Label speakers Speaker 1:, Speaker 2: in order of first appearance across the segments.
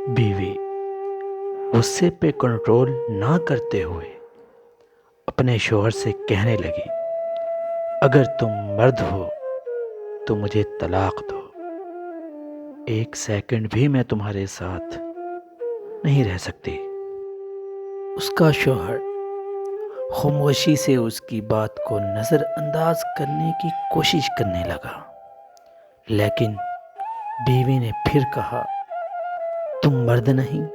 Speaker 1: بیوی غصے پہ کنٹرول نہ کرتے ہوئے اپنے شوہر سے کہنے لگی، اگر تم مرد ہو تو مجھے طلاق دو، 1 سیکنڈ بھی میں تمہارے ساتھ نہیں رہ سکتی۔ اس کا شوہر خاموشی سے اس کی بات کو نظر انداز کرنے کی کوشش کرنے لگا، لیکن بیوی نے پھر کہا، تم مرد نہیں،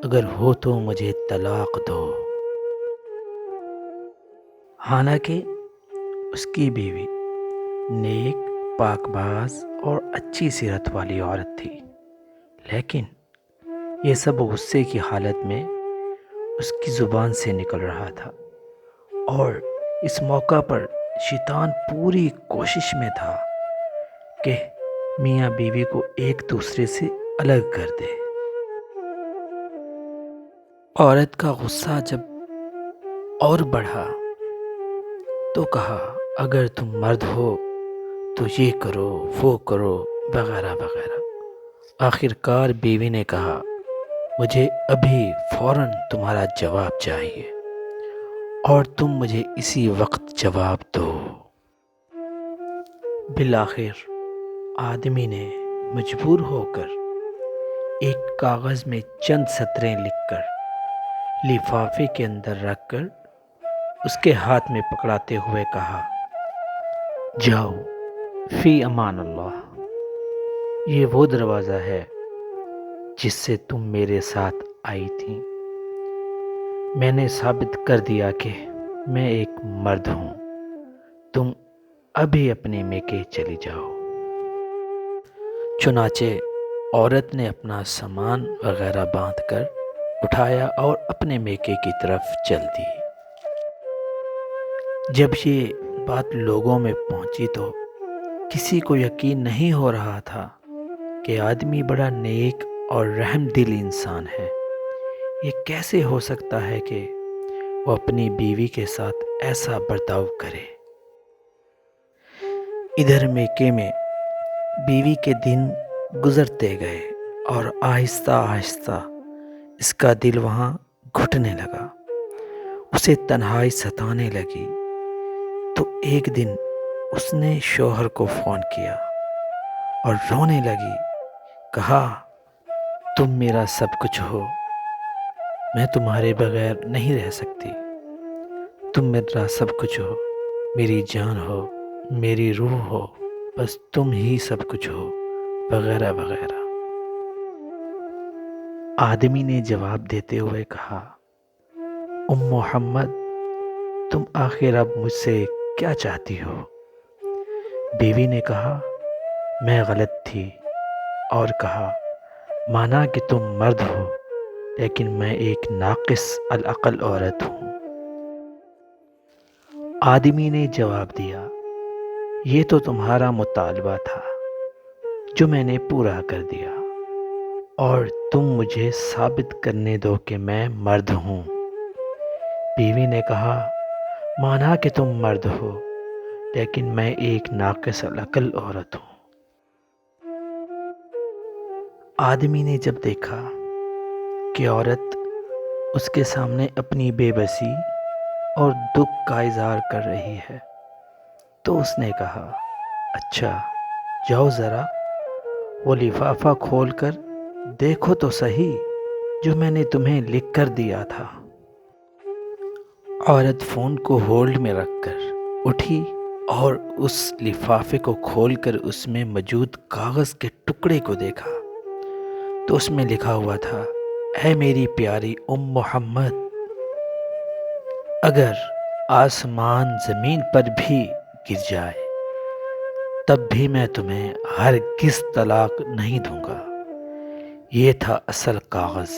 Speaker 1: اگر ہو تو مجھے طلاق دو۔ حالانکہ اس کی بیوی نیک، پاک باز اور اچھی سیرت والی عورت تھی، لیکن یہ سب غصے کی حالت میں اس کی زبان سے نکل رہا تھا، اور اس موقع پر شیطان پوری کوشش میں تھا کہ میاں بیوی کو ایک دوسرے سے الگ کر دے۔ عورت کا غصہ جب اور بڑھا تو کہا، اگر تم مرد ہو تو یہ کرو، وہ کرو، وغیرہ وغیرہ۔ آخر کار بیوی نے کہا، مجھے ابھی فوراً تمہارا جواب چاہیے، اور تم مجھے اسی وقت جواب دو۔ بالآخر آدمی نے مجبور ہو کر ایک کاغذ میں چند سطریں لکھ کر لفافے کے اندر رکھ کر اس کے ہاتھ میں پکڑاتے ہوئے کہا، جاؤ فی امان اللہ، یہ وہ دروازہ ہے جس سے تم میرے ساتھ آئی تھی۔ میں نے ثابت کر دیا کہ میں ایک مرد ہوں، تم ابھی اپنے میکے چلی جاؤ۔ چنانچہ عورت نے اپنا سامان وغیرہ باندھ کر اٹھایا اور اپنے میکے کی طرف چل دی۔ جب یہ بات لوگوں میں پہنچی تو کسی کو یقین نہیں ہو رہا تھا کہ آدمی بڑا نیک اور رحم دل انسان ہے۔ یہ کیسے ہو سکتا ہے کہ وہ اپنی بیوی کے ساتھ ایسا برتاؤ کرے؟ ادھر میکے میں بیوی کے دن گزرتے گئے اور آہستہ آہستہ اس کا دل وہاں گھٹنے لگا، اسے تنہائی ستانے لگی۔ تو ایک دن اس نے شوہر کو فون کیا اور رونے لگی، کہا، تم میرا سب کچھ ہو، میں تمہارے بغیر نہیں رہ سکتی، تم میرا سب کچھ ہو، میری جان ہو، میری روح ہو، بس تم ہی سب کچھ ہو، وغیرہ وغیرہ۔ آدمی نے جواب دیتے ہوئے کہا، محمد، تم آخر اب مجھ سے کیا چاہتی ہو؟ بیوی نے کہا، میں غلط تھی، اور کہا، مانا کہ تم مرد ہو، لیکن میں ایک ناقص العقل عورت ہوں۔ آدمی نے جواب دیا، یہ تو تمہارا مطالبہ تھا جو میں نے پورا کر دیا، اور تم مجھے ثابت کرنے دو کہ میں مرد ہوں۔ بیوی نے کہا، مانا کہ تم مرد ہو، لیکن میں ایک ناقص العقل عورت ہوں۔ آدمی نے جب دیکھا کہ عورت اس کے سامنے اپنی بے بسی اور دکھ کا اظہار کر رہی ہے تو اس نے کہا، اچھا جاؤ ذرا وہ لفافہ کھول کر دیکھو تو صحیح جو میں نے تمہیں لکھ کر دیا تھا۔ عورت فون کو ہولڈ میں رکھ کر اٹھی اور اس لفافے کو کھول کر اس میں موجود کاغذ کے ٹکڑے کو دیکھا تو اس میں لکھا ہوا تھا، اے میری پیاری محمد، اگر آسمان زمین پر بھی گر جائے تب بھی میں تمہیں ہرگز طلاق نہیں دوں گا۔ یہ تھا اصل کاغذ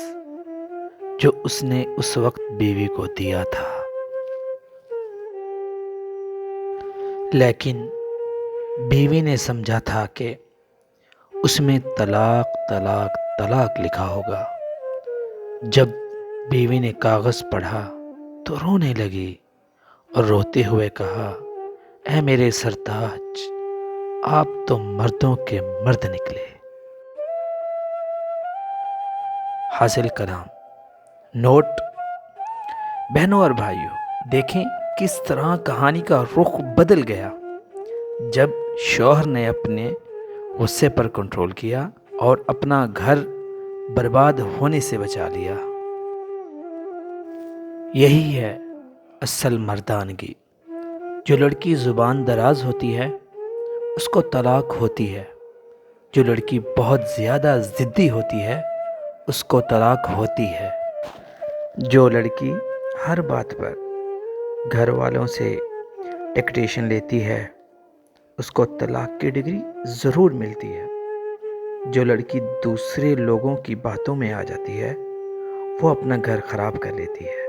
Speaker 1: جو اس نے اس وقت بیوی کو دیا تھا، لیکن بیوی نے سمجھا تھا کہ اس میں طلاق طلاق طلاق لکھا ہوگا۔ جب بیوی نے کاغذ پڑھا تو رونے لگی اور روتے ہوئے کہا، اے میرے سرتاج، آپ تو مردوں کے مرد نکلے۔ حاصل کلام۔ نوٹ: بہنوں اور بھائیوں، دیکھیں کس طرح کہانی کا رخ بدل گیا جب شوہر نے اپنے غصے پر کنٹرول کیا اور اپنا گھر برباد ہونے سے بچا لیا۔ یہی ہے اصل مردانگی۔ جو لڑکی زبان دراز ہوتی ہے اس کو طلاق ہوتی ہے، جو لڑکی بہت زیادہ ضدی ہوتی ہے اس کو طلاق ہوتی ہے، جو لڑکی ہر بات پر گھر والوں سے ڈکٹیشن لیتی ہے اس کو طلاق کی ڈگری ضرور ملتی ہے، جو لڑکی دوسرے لوگوں کی باتوں میں آ جاتی ہے وہ اپنا گھر خراب کر لیتی ہے۔